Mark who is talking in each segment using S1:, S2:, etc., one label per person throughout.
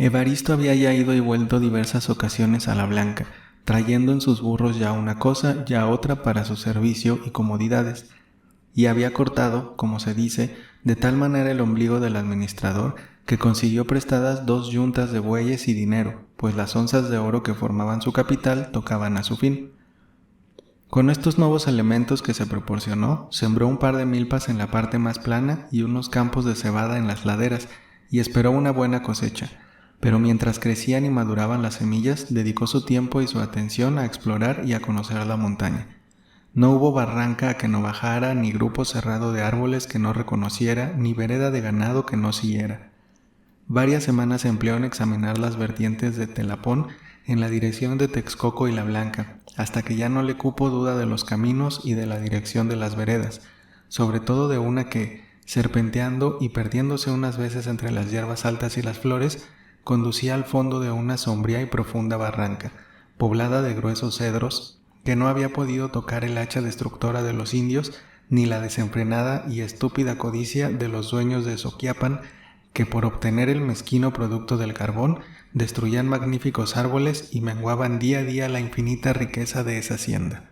S1: Evaristo había ya ido y vuelto diversas ocasiones a la Blanca, trayendo en sus burros ya una cosa, ya otra para su servicio y comodidades, y había cortado, como se dice, de tal manera el ombligo del administrador que consiguió prestadas 2 yuntas de bueyes y dinero, pues las onzas de oro que formaban su capital tocaban a su fin. Con estos nuevos elementos que se proporcionó, sembró un par de milpas en la parte más plana y unos campos de cebada en las laderas, y esperó una buena cosecha. Pero mientras crecían y maduraban las semillas, dedicó su tiempo y su atención a explorar y a conocer la montaña. No hubo barranca a que no bajara, ni grupo cerrado de árboles que no reconociera, ni vereda de ganado que no siguiera. Varias semanas empleó en examinar las vertientes de Telapón en la dirección de Texcoco y La Blanca, hasta que ya no le cupo duda de los caminos y de la dirección de las veredas, sobre todo de una que, serpenteando y perdiéndose unas veces entre las hierbas altas y las flores, conducía al fondo de una sombría y profunda barranca, poblada de gruesos cedros, que no había podido tocar el hacha destructora de los indios, ni la desenfrenada y estúpida codicia de los dueños de Soquiapan, que por obtener el mezquino producto del carbón, destruían magníficos árboles y menguaban día a día la infinita riqueza de esa hacienda.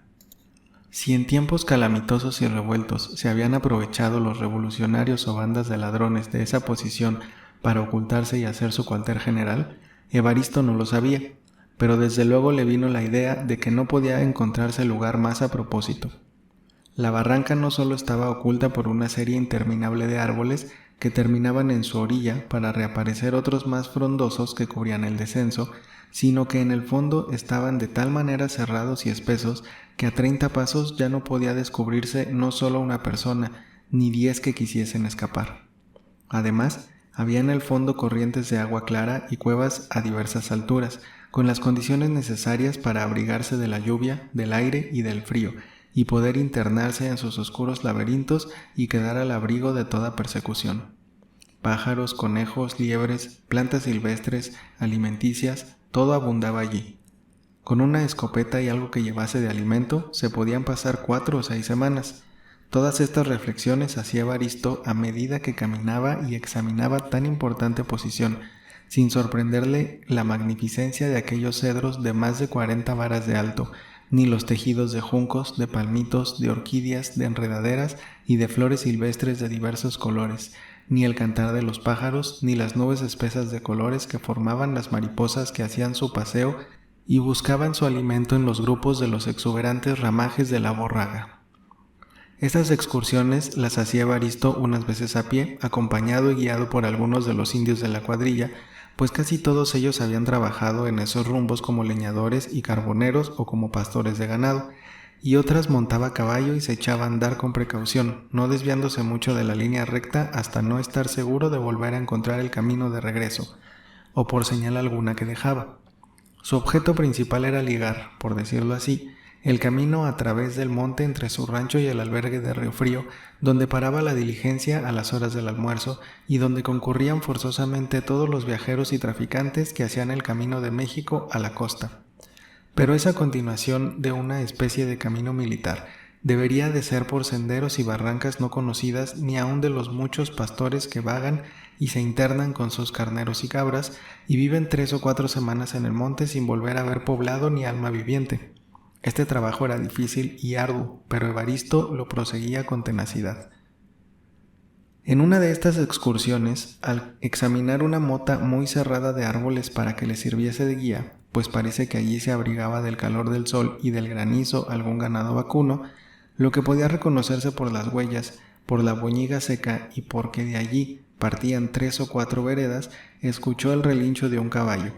S1: Si en tiempos calamitosos y revueltos se habían aprovechado los revolucionarios o bandas de ladrones de esa posición para ocultarse y hacer su cuartel general, Evaristo no lo sabía, pero desde luego le vino la idea de que no podía encontrarse lugar más a propósito. La barranca no solo estaba oculta por una serie interminable de árboles que terminaban en su orilla para reaparecer otros más frondosos que cubrían el descenso, sino que en el fondo estaban de tal manera cerrados y espesos que a 30 pasos ya no podía descubrirse no solo una persona, ni 10 que quisiesen escapar. Además, había en el fondo corrientes de agua clara y cuevas a diversas alturas, con las condiciones necesarias para abrigarse de la lluvia, del aire y del frío, y poder internarse en sus oscuros laberintos y quedar al abrigo de toda persecución. Pájaros, conejos, liebres, plantas silvestres, alimenticias, todo abundaba allí. Con una escopeta y algo que llevase de alimento, se podían pasar 4 o 6 semanas. Todas estas reflexiones hacía Evaristo a medida que caminaba y examinaba tan importante posición, sin sorprenderle la magnificencia de aquellos cedros de más de 40 varas de alto, ni los tejidos de juncos, de palmitos, de orquídeas, de enredaderas y de flores silvestres de diversos colores, ni el cantar de los pájaros, ni las nubes espesas de colores que formaban las mariposas que hacían su paseo y buscaban su alimento en los grupos de los exuberantes ramajes de la borraga. Estas excursiones las hacía Evaristo unas veces a pie, acompañado y guiado por algunos de los indios de la cuadrilla, pues casi todos ellos habían trabajado en esos rumbos como leñadores y carboneros o como pastores de ganado, y otras montaba a caballo y se echaba a andar con precaución, no desviándose mucho de la línea recta hasta no estar seguro de volver a encontrar el camino de regreso, o por señal alguna que dejaba. Su objeto principal era ligar, por decirlo así, el camino a través del monte entre su rancho y el albergue de Río Frío, donde paraba la diligencia a las horas del almuerzo y donde concurrían forzosamente todos los viajeros y traficantes que hacían el camino de México a la costa. Pero esa continuación de una especie de camino militar debería de ser por senderos y barrancas no conocidas ni aun de los muchos pastores que vagan y se internan con sus carneros y cabras y viven 3 o 4 semanas en el monte sin volver a ver poblado ni alma viviente. Este trabajo era difícil y arduo, pero Evaristo lo proseguía con tenacidad. En una de estas excursiones, al examinar una mota muy cerrada de árboles para que le sirviese de guía, pues parece que allí se abrigaba del calor del sol y del granizo algún ganado vacuno, lo que podía reconocerse por las huellas, por la boñiga seca y porque de allí partían 3 o 4 veredas, escuchó el relincho de un caballo.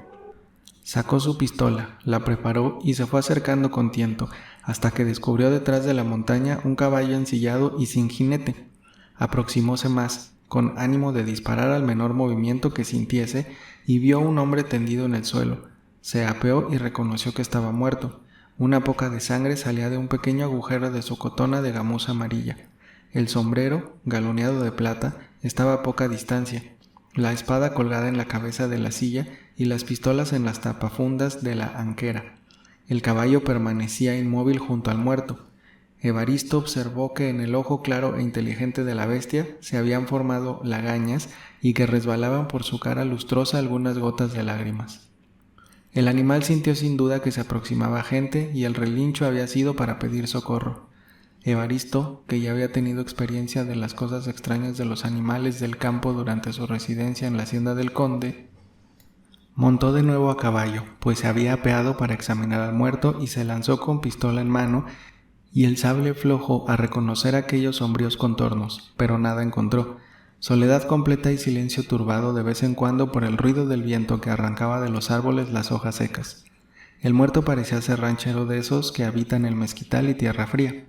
S1: Sacó su pistola, la preparó y se fue acercando con tiento, hasta que descubrió detrás de la montaña un caballo ensillado y sin jinete. Aproximóse más, con ánimo de disparar al menor movimiento que sintiese, y vio a un hombre tendido en el suelo. Se apeó y reconoció que estaba muerto. Una poca de sangre salía de un pequeño agujero de su cotona de gamuza amarilla. El sombrero, galoneado de plata, estaba a poca distancia, la espada colgada en la cabeza de la silla y las pistolas en las tapafundas de la anquera. El caballo permanecía inmóvil junto al muerto. Evaristo observó que en el ojo claro e inteligente de la bestia se habían formado lagañas y que resbalaban por su cara lustrosa algunas gotas de lágrimas. El animal sintió sin duda que se aproximaba gente y el relincho había sido para pedir socorro. Evaristo, que ya había tenido experiencia de las cosas extrañas de los animales del campo durante su residencia en la hacienda del conde, montó de nuevo a caballo, pues se había apeado para examinar al muerto y se lanzó con pistola en mano y el sable flojo a reconocer aquellos sombríos contornos, pero nada encontró. Soledad completa y silencio turbado de vez en cuando por el ruido del viento que arrancaba de los árboles las hojas secas. El muerto parecía ser ranchero de esos que habitan el mezquital y tierra fría,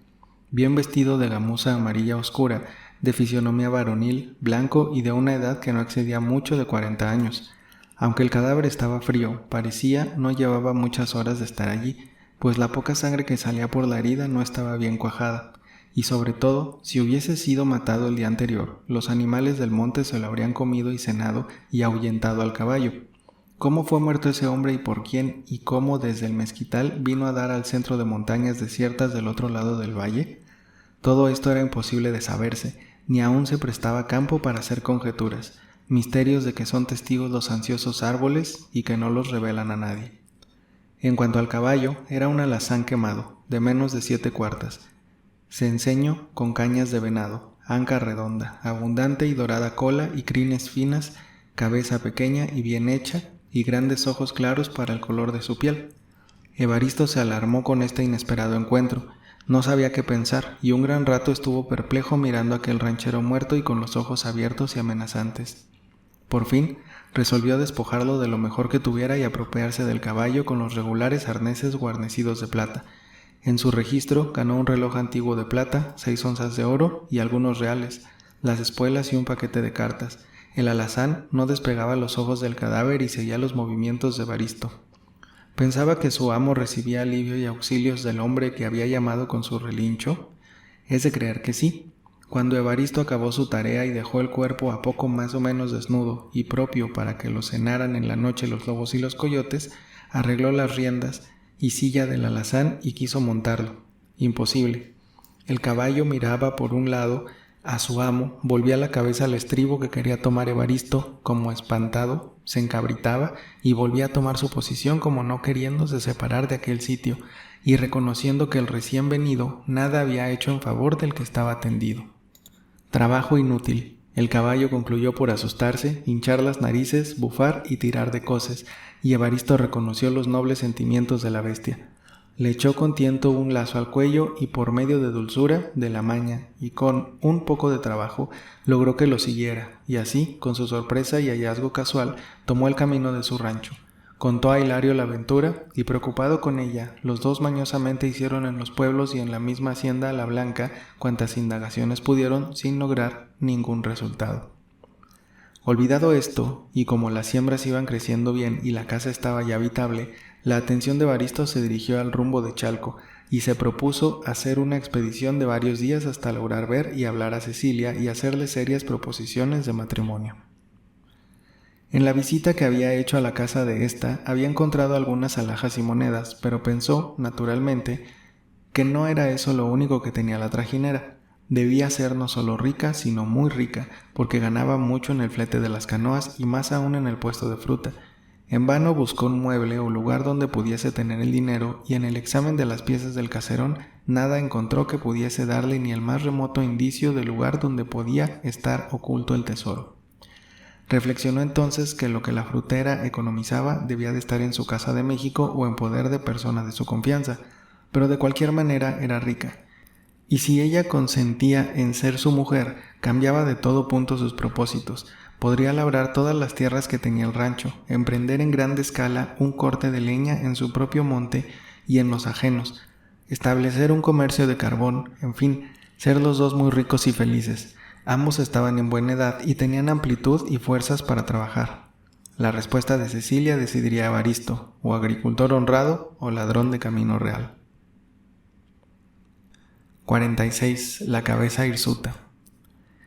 S1: bien vestido de gamuza amarilla oscura, de fisionomía varonil, blanco y de una edad que no excedía mucho de 40 años. Aunque el cadáver estaba frío, parecía no llevaba muchas horas de estar allí, pues la poca sangre que salía por la herida no estaba bien cuajada. Y sobre todo, si hubiese sido matado el día anterior, los animales del monte se lo habrían comido y cenado y ahuyentado al caballo. ¿Cómo fue muerto ese hombre y por quién, y cómo desde el mezquital vino a dar al centro de montañas desiertas del otro lado del valle? Todo esto era imposible de saberse, ni aún se prestaba campo para hacer conjeturas, misterios de que son testigos los ansiosos árboles y que no los revelan a nadie. En cuanto al caballo, era un alazán quemado, de menos de 7 cuartas, cenceño con cañas de venado, anca redonda, abundante y dorada cola y crines finas, cabeza pequeña y bien hecha, y grandes ojos claros para el color de su piel. Evaristo se alarmó con este inesperado encuentro, no sabía qué pensar, y un gran rato estuvo perplejo mirando a aquel ranchero muerto y con los ojos abiertos y amenazantes. Por fin, resolvió despojarlo de lo mejor que tuviera y apropiarse del caballo con los regulares arneses guarnecidos de plata. En su registro ganó un reloj antiguo de plata, 6 onzas de oro y algunos reales, las espuelas y un paquete de cartas. El alazán no despegaba los ojos del cadáver y seguía los movimientos de Evaristo. ¿Pensaba que su amo recibía alivio y auxilios del hombre que había llamado con su relincho? Es de creer que sí. Cuando Evaristo acabó su tarea y dejó el cuerpo a poco más o menos desnudo y propio para que lo cenaran en la noche los lobos y los coyotes, arregló las riendas y silla del alazán y quiso montarlo. Imposible. El caballo miraba por un lado a su amo, volvía la cabeza al estribo que quería tomar Evaristo, como espantado, se encabritaba y volvía a tomar su posición como no queriéndose separar de aquel sitio y reconociendo que el recién venido nada había hecho en favor del que estaba tendido. Trabajo inútil. El caballo concluyó por asustarse, hinchar las narices, bufar y tirar de coces, y Evaristo reconoció los nobles sentimientos de la bestia. Le echó con tiento un lazo al cuello y por medio de dulzura, de la maña y con un poco de trabajo, logró que lo siguiera, y así, con su sorpresa y hallazgo casual, tomó el camino de su rancho. Contó a Hilario la aventura, y preocupado con ella, los dos mañosamente hicieron en los pueblos y en la misma hacienda La Blanca cuantas indagaciones pudieron sin lograr ningún resultado. Olvidado esto, y como las siembras iban creciendo bien y la casa estaba ya habitable, la atención de Evaristo se dirigió al rumbo de Chalco, y se propuso hacer una expedición de varios días hasta lograr ver y hablar a Cecilia y hacerle serias proposiciones de matrimonio. En la visita que había hecho a la casa de ésta, había encontrado algunas alhajas y monedas, pero pensó, naturalmente, que no era eso lo único que tenía la trajinera. Debía ser no solo rica, sino muy rica, porque ganaba mucho en el flete de las canoas y más aún en el puesto de fruta. En vano buscó un mueble o lugar donde pudiese tener el dinero, y en el examen de las piezas del caserón nada encontró que pudiese darle ni el más remoto indicio del lugar donde podía estar oculto el tesoro. Reflexionó entonces que lo que la frutera economizaba debía de estar en su casa de México o en poder de personas de su confianza, pero de cualquier manera era rica. Y si ella consentía en ser su mujer, cambiaba de todo punto sus propósitos. Podría labrar todas las tierras que tenía el rancho, emprender en grande escala un corte de leña en su propio monte y en los ajenos, establecer un comercio de carbón, en fin, ser los dos muy ricos y felices. Ambos estaban en buena edad y tenían amplitud y fuerzas para trabajar. La respuesta de Cecilia decidiría a Evaristo, o agricultor honrado o ladrón de camino real. 46. La cabeza hirsuta.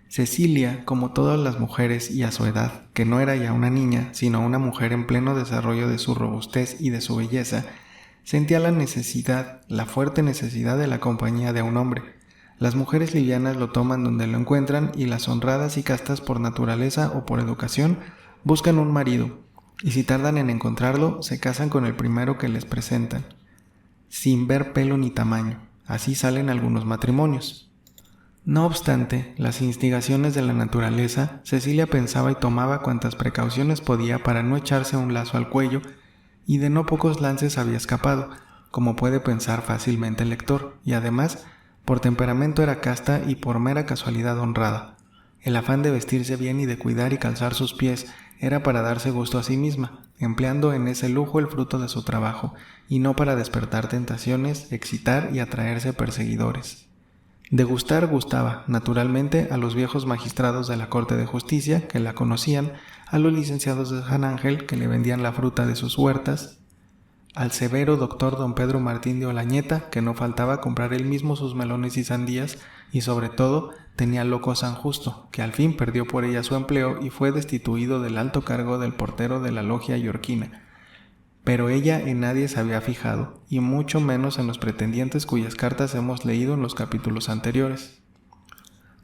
S1: Cecilia, como todas las mujeres y a su edad, que no era ya una niña, sino una mujer en pleno desarrollo de su robustez y de su belleza, Sentía la fuerte necesidad de la compañía de un hombre. Las mujeres livianas lo toman donde lo encuentran y las honradas y castas por naturaleza o por educación buscan un marido, y si tardan en encontrarlo, se casan con el primero que les presentan, sin ver pelo ni tamaño. Así salen algunos matrimonios. No obstante las instigaciones de la naturaleza, Cecilia pensaba y tomaba cuantas precauciones podía para no echarse un lazo al cuello, y de no pocos lances había escapado, como puede pensar fácilmente el lector, y además, por temperamento era casta y por mera casualidad honrada. El afán de vestirse bien y de cuidar y calzar sus pies era para darse gusto a sí misma, empleando en ese lujo el fruto de su trabajo, y no para despertar tentaciones, excitar y atraerse perseguidores. De gustar gustaba, naturalmente, a los viejos magistrados de la Corte de Justicia que la conocían, a los licenciados de San Ángel que le vendían la fruta de sus huertas, al severo doctor don Pedro Martín de Olañeta, que no faltaba comprar él mismo sus melones y sandías, y sobre todo tenía loco San Justo, que al fin perdió por ella su empleo y fue destituido del alto cargo del portero de la logia yorquina. Pero ella en nadie se había fijado, y mucho menos en los pretendientes cuyas cartas hemos leído en los capítulos anteriores.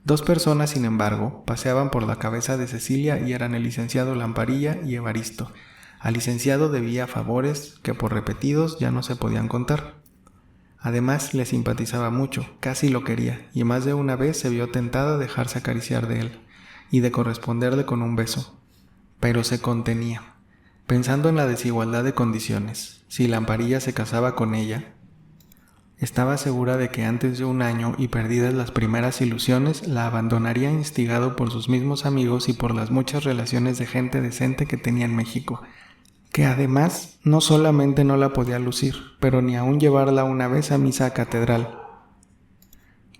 S1: Dos personas, sin embargo, paseaban por la cabeza de Cecilia y eran el licenciado Lamparilla y Evaristo. Al licenciado debía favores que por repetidos ya no se podían contar. Además le simpatizaba mucho, casi lo quería, y más de una vez se vio tentada a dejarse acariciar de él, y de corresponderle con un beso. Pero se contenía, pensando en la desigualdad de condiciones. Si Lamparilla se casaba con ella, estaba segura de que antes de un año y perdidas las primeras ilusiones, la abandonaría instigado por sus mismos amigos y por las muchas relaciones de gente decente que tenía en México, que además no solamente no la podía lucir, pero ni aún llevarla una vez a misa a catedral.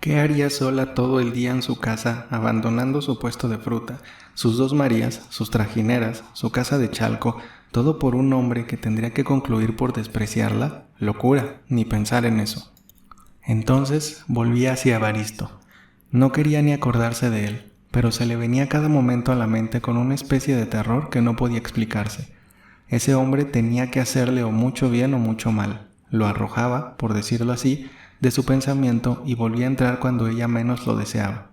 S1: ¿Qué haría sola todo el día en su casa, abandonando su puesto de fruta, sus dos Marías, sus trajineras, su casa de Chalco, todo por un hombre que tendría que concluir por despreciarla? Locura, ni pensar en eso. Entonces volvía hacia Evaristo. No quería ni acordarse de él, pero se le venía cada momento a la mente con una especie de terror que no podía explicarse. Ese hombre tenía que hacerle o mucho bien o mucho mal. Lo arrojaba, por decirlo así, de su pensamiento y volvía a entrar cuando ella menos lo deseaba.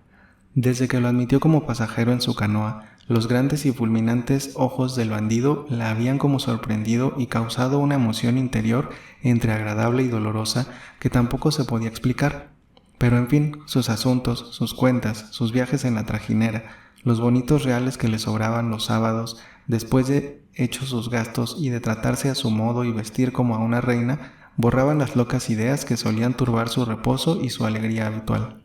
S1: Desde que lo admitió como pasajero en su canoa, los grandes y fulminantes ojos del bandido la habían como sorprendido y causado una emoción interior entre agradable y dolorosa que tampoco se podía explicar. Pero en fin, sus asuntos, sus cuentas, sus viajes en la trajinera, los bonitos reales que le sobraban los sábados, después de hechos sus gastos y de tratarse a su modo y vestir como a una reina, borraban las locas ideas que solían turbar su reposo y su alegría habitual.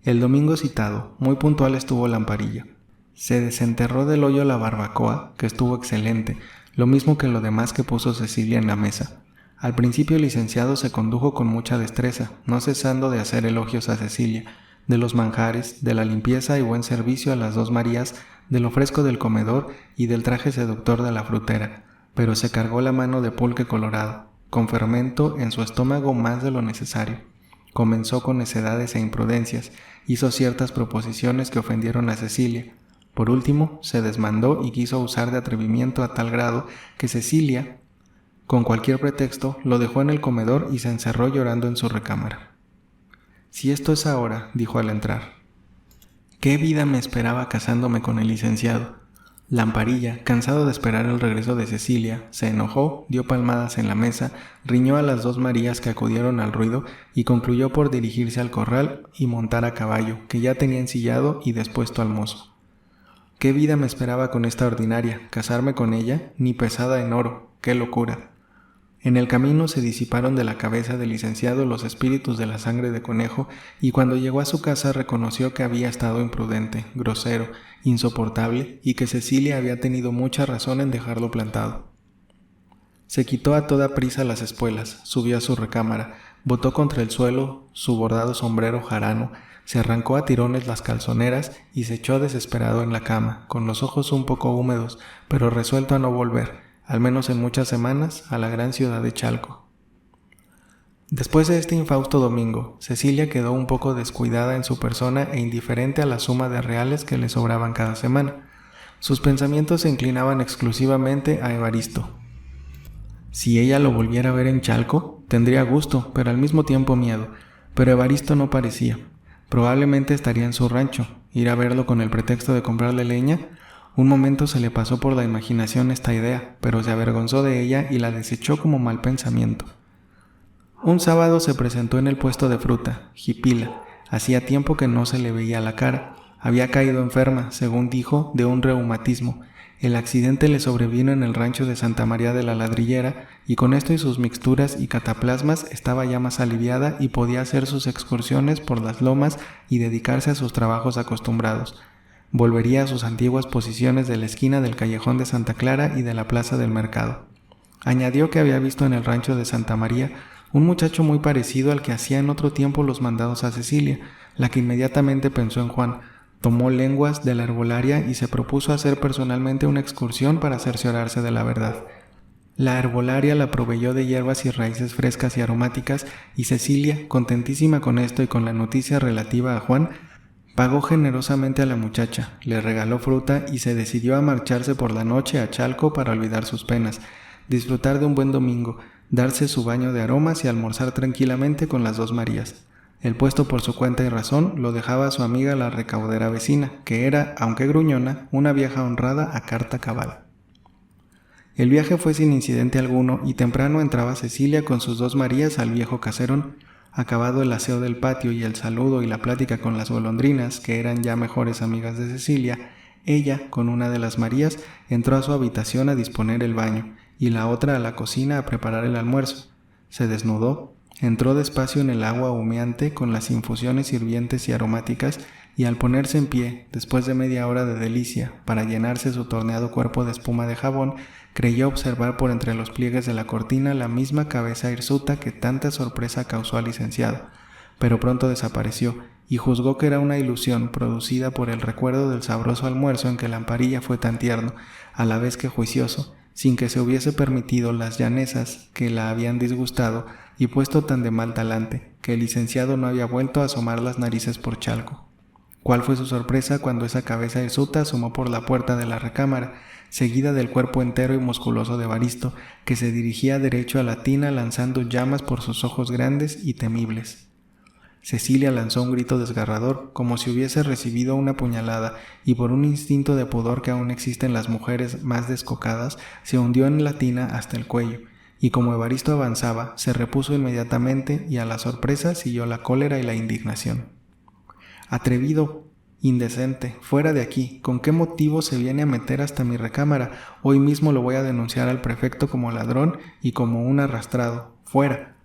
S1: El domingo citado, muy puntual estuvo Lamparilla. Se desenterró del hoyo la barbacoa, que estuvo excelente, lo mismo que lo demás que puso Cecilia en la mesa. Al principio el licenciado se condujo con mucha destreza, no cesando de hacer elogios a Cecilia, de los manjares, de la limpieza y buen servicio a las dos Marías, de lo fresco del comedor y del traje seductor de la frutera, pero se cargó la mano de pulque colorado, con fermento en su estómago más de lo necesario. Comenzó con necedades e imprudencias, hizo ciertas proposiciones que ofendieron a Cecilia. Por último, se desmandó y quiso usar de atrevimiento a tal grado que Cecilia, con cualquier pretexto, lo dejó en el comedor y se encerró llorando en su recámara. «Si esto es ahora», dijo al entrar. «¿Qué vida me esperaba casándome con el licenciado?». Lamparilla, cansado de esperar el regreso de Cecilia, se enojó, dio palmadas en la mesa, riñó a las dos Marías que acudieron al ruido y concluyó por dirigirse al corral y montar a caballo, que ya tenía ensillado y dispuesto al mozo. «¿Qué vida me esperaba con esta ordinaria? ¿Casarme con ella? Ni pesada en oro. ¡Qué locura!». En el camino se disiparon de la cabeza del licenciado los espíritus de la sangre de conejo y cuando llegó a su casa reconoció que había estado imprudente, grosero, insoportable y que Cecilia había tenido mucha razón en dejarlo plantado. Se quitó a toda prisa las espuelas, subió a su recámara, botó contra el suelo su bordado sombrero jarano, se arrancó a tirones las calzoneras y se echó desesperado en la cama, con los ojos un poco húmedos, pero resuelto a no volver, al menos en muchas semanas, a la gran ciudad de Chalco. Después de este infausto domingo, Cecilia quedó un poco descuidada en su persona e indiferente a la suma de reales que le sobraban cada semana. Sus pensamientos se inclinaban exclusivamente a Evaristo. Si ella lo volviera a ver en Chalco, tendría gusto, pero al mismo tiempo miedo. Pero Evaristo no parecía. Probablemente estaría en su rancho. Ir a verlo con el pretexto de comprarle leña. Un momento se le pasó por la imaginación esta idea, pero se avergonzó de ella y la desechó como mal pensamiento. Un sábado se presentó en el puesto de fruta, Jipila. Hacía tiempo que no se le veía la cara. Había caído enferma, según dijo, de un reumatismo. El accidente le sobrevino en el rancho de Santa María de la Ladrillera, y con esto y sus mixturas y cataplasmas estaba ya más aliviada y podía hacer sus excursiones por las lomas y dedicarse a sus trabajos acostumbrados. Volvería a sus antiguas posiciones de la esquina del callejón de Santa Clara y de la plaza del mercado. Añadió que había visto en el rancho de Santa María un muchacho muy parecido al que hacía en otro tiempo los mandados a Cecilia, la que inmediatamente pensó en Juan. Tomó lenguas de la herbolaria y se propuso hacer personalmente una excursión para cerciorarse de la verdad. La herbolaria la proveyó de hierbas y raíces frescas y aromáticas, y Cecilia, contentísima con esto y con la noticia relativa a Juan, pagó generosamente a la muchacha, le regaló fruta y se decidió a marcharse por la noche a Chalco para olvidar sus penas, disfrutar de un buen domingo, darse su baño de aromas y almorzar tranquilamente con las dos Marías. El puesto por su cuenta y razón lo dejaba a su amiga la recaudera vecina, que era, aunque gruñona, una vieja honrada a carta cabal. El viaje fue sin incidente alguno y temprano entraba Cecilia con sus dos Marías al viejo caserón. Acabado el aseo del patio y el saludo y la plática con las golondrinas, que eran ya mejores amigas de Cecilia, ella, con una de las Marías, entró a su habitación a disponer el baño y la otra a la cocina a preparar el almuerzo. Se desnudó, entró despacio en el agua humeante con las infusiones hirvientes y aromáticas, y al ponerse en pie, después de media hora de delicia, para llenarse su torneado cuerpo de espuma de jabón, creyó observar por entre los pliegues de la cortina la misma cabeza hirsuta que tanta sorpresa causó al licenciado, pero pronto desapareció, y juzgó que era una ilusión producida por el recuerdo del sabroso almuerzo en que Lamparilla fue tan tierno, a la vez que juicioso, sin que se hubiese permitido las llanezas que la habían disgustado y puesto tan de mal talante, que el licenciado no había vuelto a asomar las narices por Chalco. ¿Cuál fue su sorpresa cuando esa cabeza hirsuta asomó por la puerta de la recámara, seguida del cuerpo entero y musculoso de Evaristo, que se dirigía derecho a la tina lanzando llamas por sus ojos grandes y temibles? Cecilia lanzó un grito desgarrador, como si hubiese recibido una puñalada, y por un instinto de pudor que aún existe en las mujeres más descocadas, se hundió en la tina hasta el cuello, y como Evaristo avanzaba, se repuso inmediatamente y a la sorpresa siguió la cólera y la indignación. «Atrevido, indecente, fuera de aquí, ¿con qué motivo se viene a meter hasta mi recámara? Hoy mismo lo voy a denunciar al prefecto como ladrón y como un arrastrado. ¡Fuera!».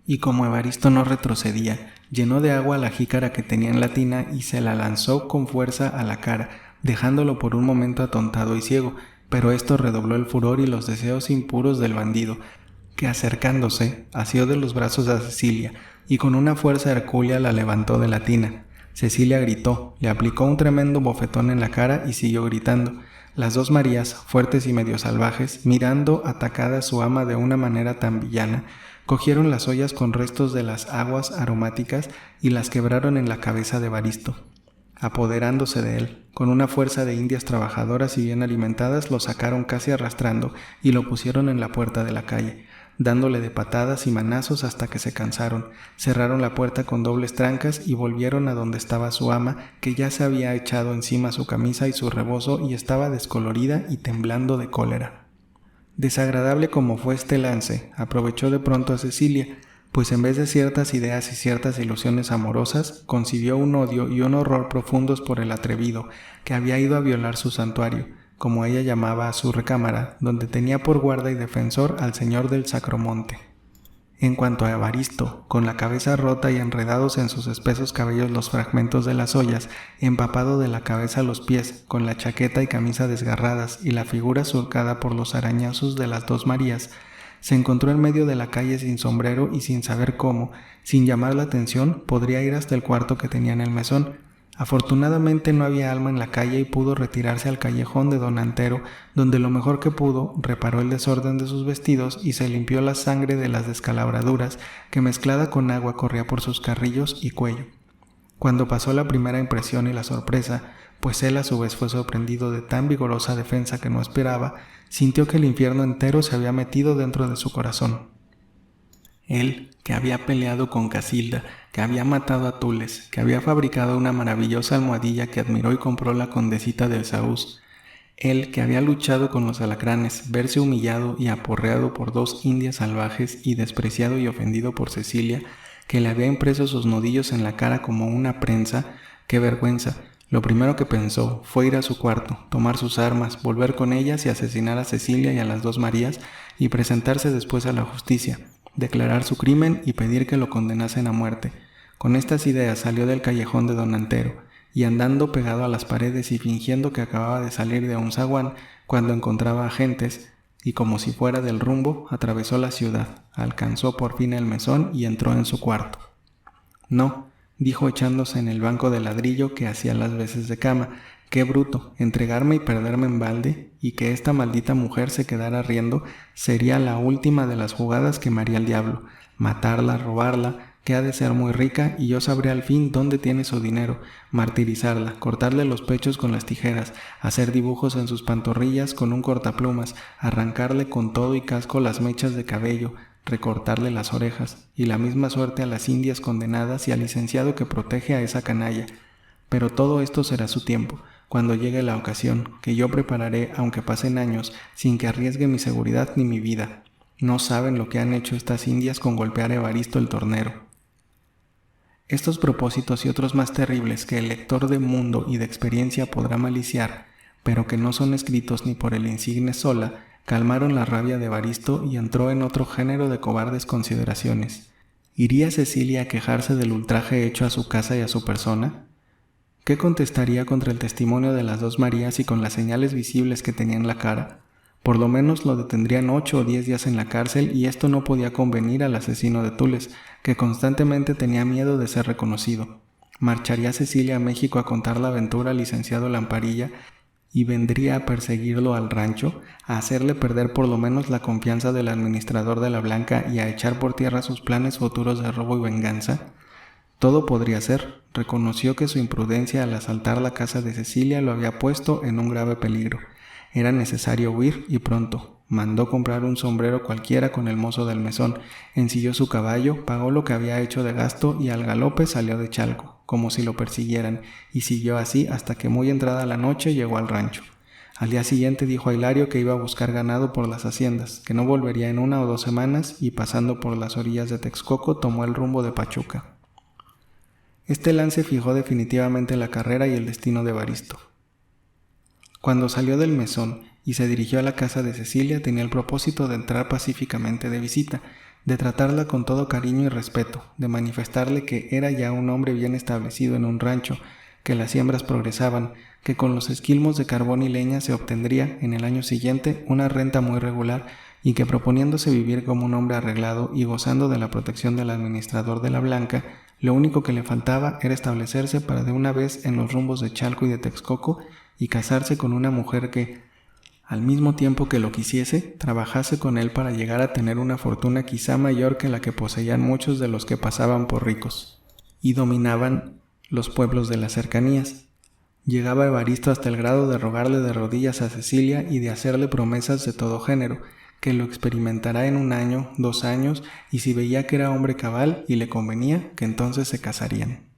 S1: Y como Evaristo no retrocedía, llenó de agua la jícara que tenía en la tina y se la lanzó con fuerza a la cara, dejándolo por un momento atontado y ciego, pero esto redobló el furor y los deseos impuros del bandido, que acercándose, asió de los brazos a Cecilia, y con una fuerza hercúlea la levantó de la tina. Cecilia gritó, le aplicó un tremendo bofetón en la cara y siguió gritando. Las dos Marías, fuertes y medio salvajes, mirando atacada a su ama de una manera tan villana, cogieron las ollas con restos de las aguas aromáticas y las quebraron en la cabeza de Evaristo. Apoderándose de él, con una fuerza de indias trabajadoras y bien alimentadas, lo sacaron casi arrastrando y lo pusieron en la puerta de la calle, dándole de patadas y manazos hasta que se cansaron. Cerraron la puerta con dobles trancas y volvieron a donde estaba su ama, que ya se había echado encima su camisa y su rebozo y estaba descolorida y temblando de cólera. Desagradable como fue este lance, aprovechó de pronto a Cecilia, pues en vez de ciertas ideas y ciertas ilusiones amorosas, concibió un odio y un horror profundos por el atrevido, que había ido a violar su santuario, como ella llamaba a su recámara, donde tenía por guarda y defensor al señor del Sacromonte. En cuanto a Evaristo, con la cabeza rota y enredados en sus espesos cabellos los fragmentos de las ollas, empapado de la cabeza a los pies, con la chaqueta y camisa desgarradas y la figura surcada por los arañazos de las dos Marías, se encontró en medio de la calle sin sombrero y sin saber cómo, sin llamar la atención, podría ir hasta el cuarto que tenía en el mesón. Afortunadamente no había alma en la calle y pudo retirarse al callejón de Don Antero, donde lo mejor que pudo reparó el desorden de sus vestidos y se limpió la sangre de las descalabraduras que mezclada con agua corría por sus carrillos y cuello. Cuando pasó la primera impresión y la sorpresa, pues él a su vez fue sorprendido de tan vigorosa defensa que no esperaba, sintió que el infierno entero se había metido dentro de su corazón. Él, que había peleado con Casilda, que había matado a Tules, que había fabricado una maravillosa almohadilla que admiró y compró la condesita del Saús, él, que había luchado con los alacranes, verse humillado y aporreado por 2 indias salvajes y despreciado y ofendido por Cecilia, que le había impreso sus nudillos en la cara como una prensa, ¡qué vergüenza! Lo primero que pensó fue ir a su cuarto, tomar sus armas, volver con ellas y asesinar a Cecilia y a las 2 Marías y presentarse después a la justicia, declarar su crimen y pedir que lo condenasen a muerte. Con estas ideas salió del callejón de Don Antero, y andando pegado a las paredes y fingiendo que acababa de salir de un zaguán cuando encontraba agentes, y como si fuera del rumbo, atravesó la ciudad, alcanzó por fin el mesón y entró en su cuarto. «No», dijo echándose en el banco de ladrillo que hacía las veces de cama, «qué bruto, entregarme y perderme en balde, y que esta maldita mujer se quedara riendo, sería la última de las jugadas que me haría el diablo, matarla, robarla, que ha de ser muy rica y yo sabré al fin dónde tiene su dinero, martirizarla, cortarle los pechos con las tijeras, hacer dibujos en sus pantorrillas con un cortaplumas, arrancarle con todo y casco las mechas de cabello, recortarle las orejas, y la misma suerte a las indias condenadas y al licenciado que protege a esa canalla. Pero todo esto será su tiempo, cuando llegue la ocasión, que yo prepararé aunque pasen años, sin que arriesgue mi seguridad ni mi vida. No saben lo que han hecho estas indias con golpear a Evaristo el tornero». Estos propósitos y otros más terribles que el lector de mundo y de experiencia podrá maliciar, pero que no son escritos ni por el insigne Zola, calmaron la rabia de Evaristo y entró en otro género de cobardes consideraciones. ¿Iría Cecilia a quejarse del ultraje hecho a su casa y a su persona? ¿Qué contestaría contra el testimonio de las 2 Marías y con las señales visibles que tenía en la cara? Por lo menos lo detendrían 8 o 10 días en la cárcel y esto no podía convenir al asesino de Tules, que constantemente tenía miedo de ser reconocido. Marcharía Cecilia a México a contar la aventura al licenciado Lamparilla y vendría a perseguirlo al rancho, a hacerle perder por lo menos la confianza del administrador de la Blanca y a echar por tierra sus planes futuros de robo y venganza. Todo podría ser. Reconoció que su imprudencia al asaltar la casa de Cecilia lo había puesto en un grave peligro. Era necesario huir y pronto. Mandó comprar un sombrero cualquiera con el mozo del mesón, ensilló su caballo, pagó lo que había hecho de gasto y al galope salió de Chalco, como si lo persiguieran, y siguió así hasta que muy entrada la noche llegó al rancho. Al día siguiente dijo a Hilario que iba a buscar ganado por las haciendas, que no volvería en 1 o 2 semanas y pasando por las orillas de Texcoco tomó el rumbo de Pachuca. Este lance fijó definitivamente la carrera y el destino de Evaristo. Cuando salió del mesón y se dirigió a la casa de Cecilia, tenía el propósito de entrar pacíficamente de visita, de tratarla con todo cariño y respeto, de manifestarle que era ya un hombre bien establecido en un rancho, que las siembras progresaban, que con los esquilmos de carbón y leña se obtendría, en el año siguiente, una renta muy regular y que proponiéndose vivir como un hombre arreglado y gozando de la protección del administrador de la Blanca, lo único que le faltaba era establecerse para de una vez en los rumbos de Chalco y de Texcoco y casarse con una mujer que, al mismo tiempo que lo quisiese, trabajase con él para llegar a tener una fortuna quizá mayor que la que poseían muchos de los que pasaban por ricos y dominaban los pueblos de las cercanías. Llegaba Evaristo hasta el grado de rogarle de rodillas a Cecilia y de hacerle promesas de todo género, que lo experimentará en 1 año, 2 años, y si veía que era hombre cabal y le convenía, que entonces se casarían.